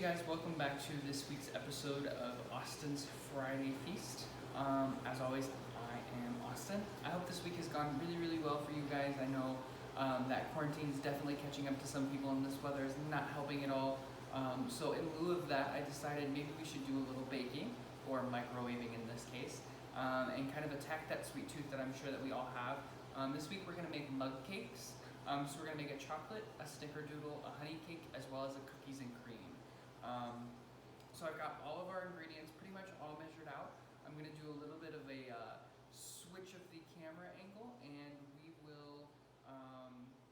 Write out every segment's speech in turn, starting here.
guys, welcome back to this week's episode of Austin's Friday Feast. As always, I am Austin. I hope this week has gone really well for you guys. I know that quarantine is definitely catching up to some people and this weather is not helping at all. So in lieu of that, I decided maybe we should do a little baking, or microwaving in this case, and kind of attack that sweet tooth that I'm sure that we all have. This week we're going to make mug cakes. So we're going to make a chocolate, a snickerdoodle, a honey cake, as well as a cookies and cream. So I've got all of our ingredients pretty much all measured out. I'm going to do a little bit of a switch of the camera angle, and we will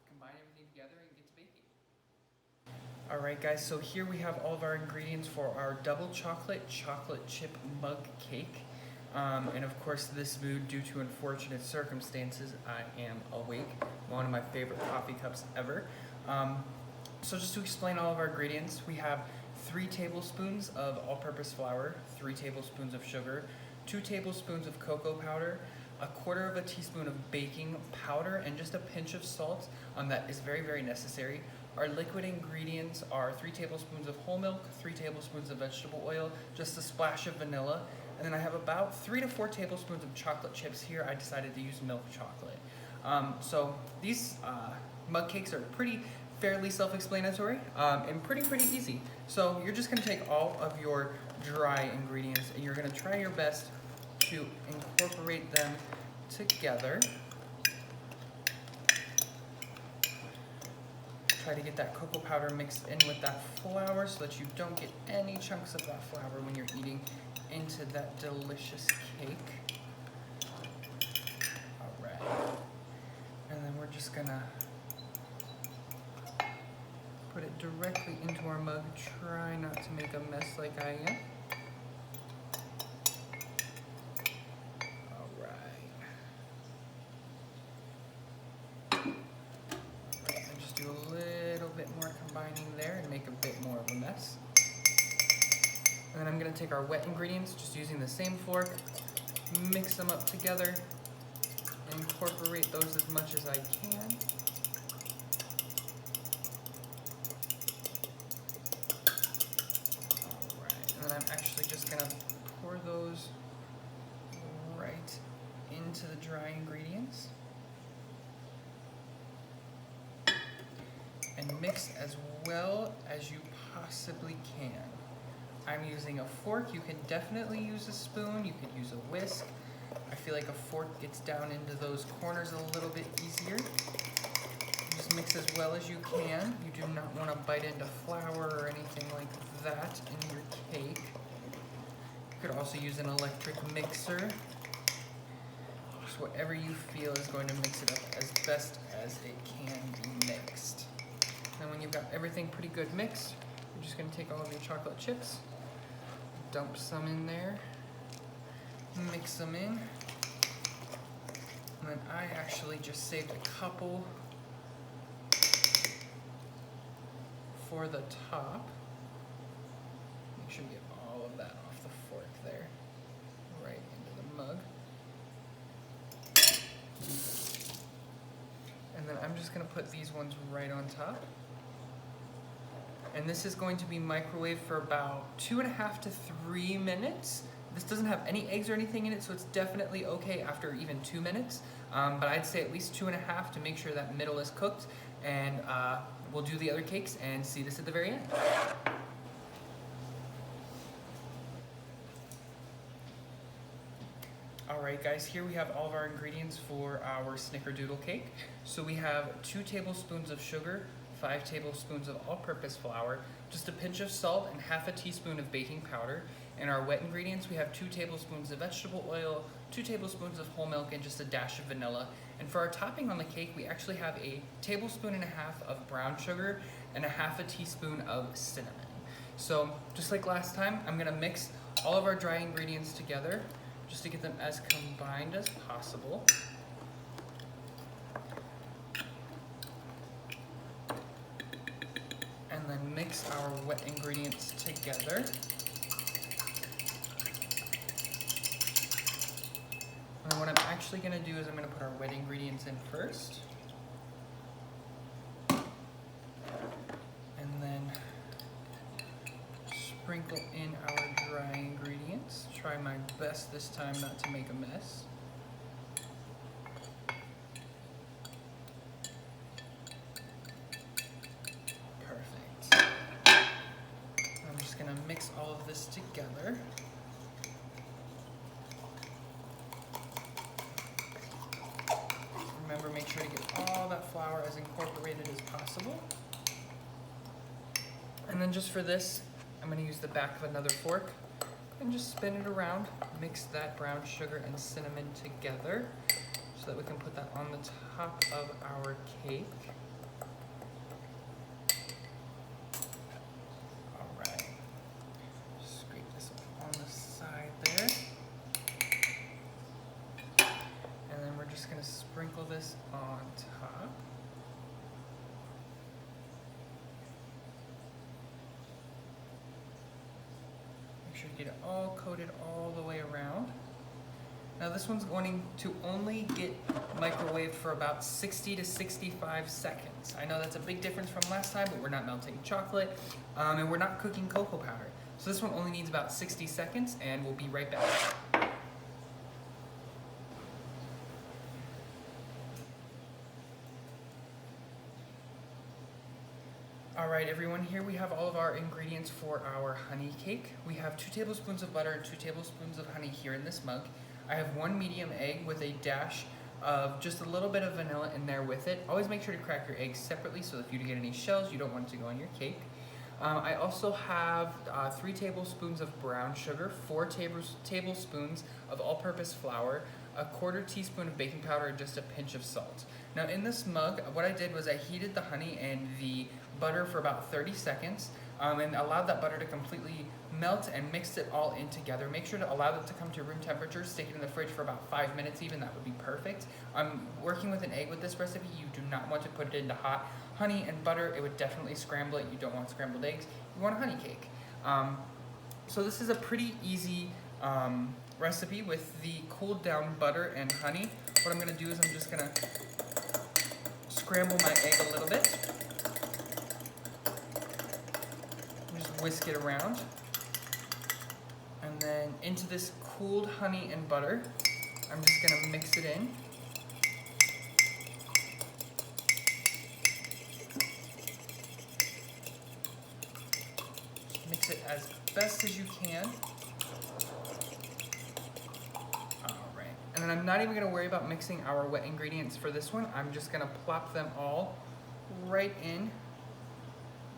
combine everything together and get to baking. Alright guys, so here we have all of our ingredients for our double chocolate chip mug cake. And of course this mood, due to unfortunate circumstances, I am awake. One of my favorite coffee cups ever. So just to explain all of our ingredients, we have 3 tablespoons of all-purpose flour, 3 tablespoons of sugar, 2 tablespoons of cocoa powder, 1/4 teaspoon of baking powder, and just a pinch of salt. That is very necessary. Our liquid ingredients are 3 tablespoons of whole milk, 3 tablespoons of vegetable oil, just a splash of vanilla, and then I have about 3 to 4 tablespoons of chocolate chips here. I decided to use milk chocolate. So these mug cakes are fairly self-explanatory and pretty easy. So you're just going to take all of your dry ingredients and you're going to try your best to incorporate them together. Try to get that cocoa powder mixed in with that flour so that you don't get any chunks of that flour when you're eating into that delicious cake. Alright. And then we're just gonna put it directly into our mug. Try not to make a mess like I am. Alright. And just do a little bit more combining there and make a bit more of a mess. And then I'm going to take our wet ingredients, just using the same fork, mix them up together, and incorporate those as much as I can. Alright, and then I'm actually just going to pour those right into the dry ingredients. And mix as well as you possibly can. I'm using a fork. You can definitely use a spoon. You could use a whisk. I feel like a fork gets down into those corners a little bit easier. Just mix as well as you can. You do not want to bite into flour or anything like that in your cake. You could also use an electric mixer. Just whatever you feel is going to mix it up as best as it can be mixed. And when you've got everything pretty good mixed, you're just going to take all of your chocolate chips, dump some in there, mix them in, and then I actually just saved a couple for the top. Make sure you get all of that off the fork there, right into the mug. And then I'm just going to put these ones right on top. And this is going to be microwaved for about 2.5 to 3 minutes. This doesn't have any eggs or anything in it, so it's definitely okay after even 2 minutes. But I'd say at least 2.5 to make sure that middle is cooked. And we'll do the other cakes and see this at the very end. Alright guys, here we have all of our ingredients for our snickerdoodle cake. So we have 2 tablespoons of sugar, 5 tablespoons of all-purpose flour, just a pinch of salt, and 1/2 teaspoon of baking powder. In our wet ingredients, we have 2 tablespoons of vegetable oil, 2 tablespoons of whole milk, and just a dash of vanilla. And for our topping on the cake, we actually have 1.5 tablespoons of brown sugar and 1/2 teaspoon of cinnamon. So just like last time, I'm going to mix all of our dry ingredients together just to get them as combined as possible. And then mix our wet ingredients together. And what I'm actually going to do is I'm going to put our wet ingredients in first. And then sprinkle in our dry ingredients. Try my best this time not to make a mess. Perfect. I'm just gonna mix all of this together. Remember, make sure to get all that flour as incorporated as possible. And then just for this, I'm going to use the back of another fork and just spin it around. Mix that brown sugar and cinnamon together so that we can put that on the top of our cake. All right. Scrape this up on the side there. And then we're just going to sprinkle this on top. Make sure you get it all coated all the way around. Now this one's going to only get microwaved for about 60 to 65 seconds. I know that's a big difference from last time, but we're not melting chocolate and we're not cooking cocoa powder. So this one only needs about 60 seconds and we'll be right back. All right, everyone, here we have all of our ingredients for our honey cake. We have 2 tablespoons of butter and 2 tablespoons of honey here in this mug. I have 1 medium egg with a dash of just a little bit of vanilla in there with it. Always make sure to crack your eggs separately so if you get any shells, you don't want it to go on your cake. I also have 3 tablespoons of brown sugar, 4 tablespoons of all-purpose flour, a 1/4 teaspoon of baking powder, and just a pinch of salt. Now in this mug, what I did was I heated the honey and the butter for about 30 seconds and allowed that butter to completely melt and mixed it all in together. Make sure to allow it to come to room temperature, stick it in the fridge for about 5 minutes even, that would be perfect. I'm working with an egg with this recipe. You do not want to put it into hot honey and butter. It would definitely scramble it. You don't want scrambled eggs. You want a honey cake. So this is a pretty easy recipe with the cooled down butter and honey. What I'm gonna do is I'm just gonna scramble my egg a little bit. Just whisk it around. And then into this cooled honey and butter, I'm just gonna mix it in. Mix it as best as you can. And then I'm not even gonna worry about mixing our wet ingredients for this one. I'm just gonna plop them all right in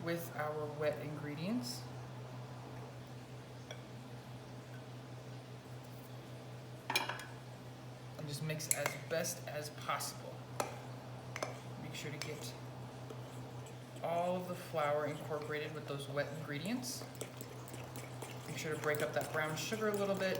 with our wet ingredients. And just mix as best as possible. Make sure to get all of the flour incorporated with those wet ingredients. Make sure to break up that brown sugar a little bit.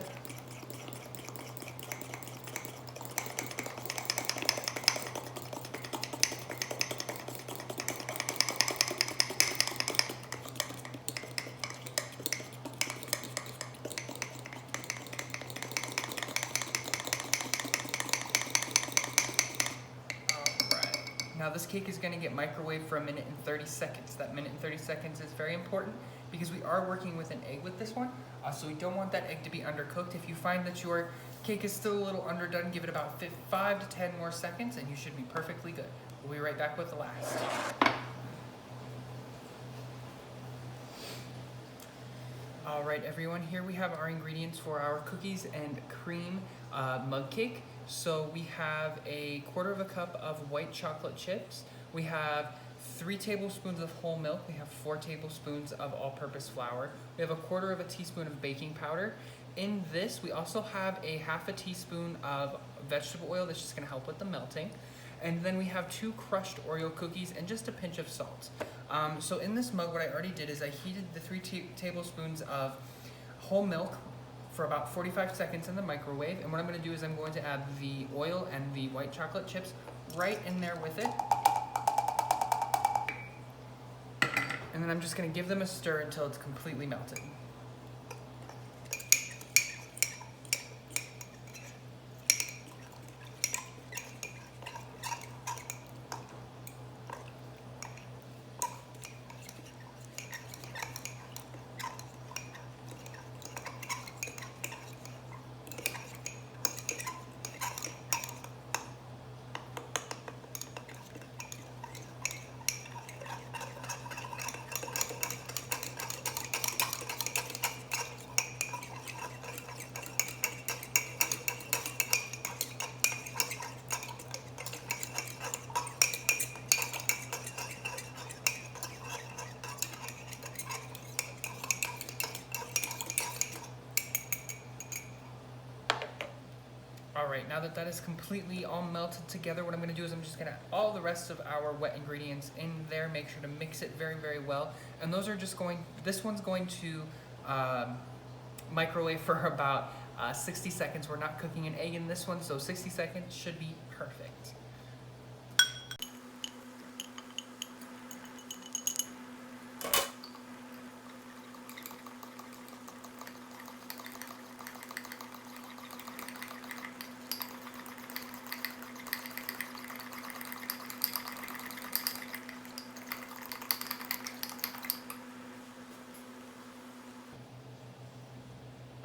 Now this cake is going to get microwaved for 1 minute and 30 seconds. That 1 minute and 30 seconds is very important because we are working with an egg with this one, so we don't want that egg to be undercooked. If you find that your cake is still a little underdone, give it about 5 to 10 more seconds and you should be perfectly good. We'll be right back with the last. All right, everyone, here we have our ingredients for our cookies and cream mug cake. So we have a 1/4 cup of white chocolate chips. We have 3 tablespoons of whole milk. We have 4 tablespoons of all-purpose flour. We have a 1/4 teaspoon of baking powder. In this, we also have a 1/2 teaspoon of vegetable oil that's just gonna help with the melting. And then we have 2 crushed Oreo cookies and just a pinch of salt. So in this mug, what I already did is I heated the 3 tablespoons of whole milk for about 45 seconds in the microwave. And what I'm gonna do is I'm going to add the oil and the white chocolate chips right in there with it. And then I'm just gonna give them a stir until it's completely melted. right, now that that is completely all melted together, what I'm gonna do is I'm just gonna add all the rest of our wet ingredients in there, make sure to mix it very, very well. And those are just this one's going to microwave for about 60 seconds. We're not cooking an egg in this one, so 60 seconds should be perfect.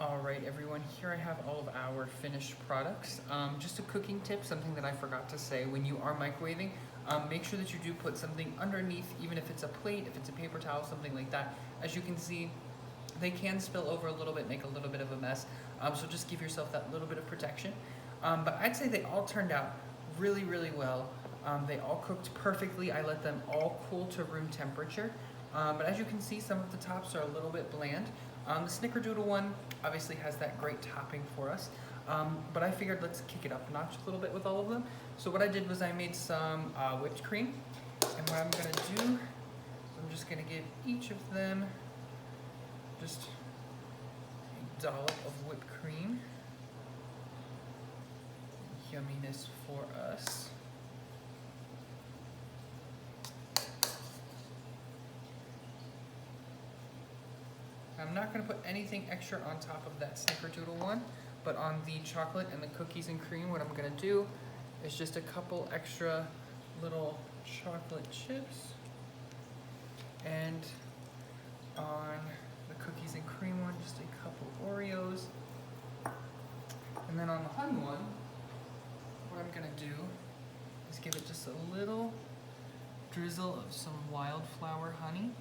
All right, everyone, here I have all of our finished products. Just a cooking tip, something that I forgot to say, when you are microwaving, make sure that you do put something underneath, even if it's a plate, if it's a paper towel, something like that. As you can see, they can spill over a little bit, make a little bit of a mess, so just give yourself that little bit of protection. But I'd say they all turned out really, really well. They all cooked perfectly. I let them all cool to room temperature. But as you can see, some of the tops are a little bit bland. The Snickerdoodle one obviously has that great topping for us, but I figured let's kick it up a notch a little bit with all of them. So what I did was I made some whipped cream, and what I'm gonna do is I'm just gonna give each of them just a dollop of whipped cream. Yumminess for us. I'm not going to put anything extra on top of that Snickerdoodle one, but on the chocolate and the cookies and cream, what I'm going to do is just a couple extra little chocolate chips. And on the cookies and cream one, just a couple Oreos. And then on the honey one, what I'm going to do is give it just a little drizzle of some wildflower honey.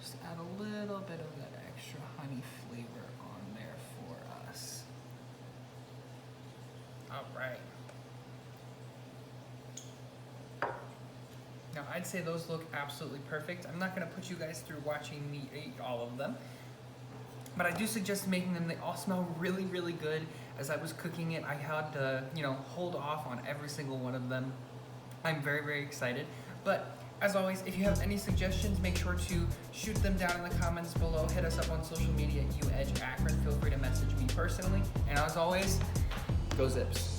Just add a little bit of that extra honey flavor on there for us. All right. Now I'd say those look absolutely perfect. I'm not gonna put you guys through watching me eat all of them, but I do suggest making them. They all smell really, really good. As I was cooking it, I had to, hold off on every single one of them. I'm very, very excited. But as always, if you have any suggestions, make sure to shoot them down in the comments below. Hit us up on social media at UEdgeAkron. Feel free to message me personally. And as always, go Zips.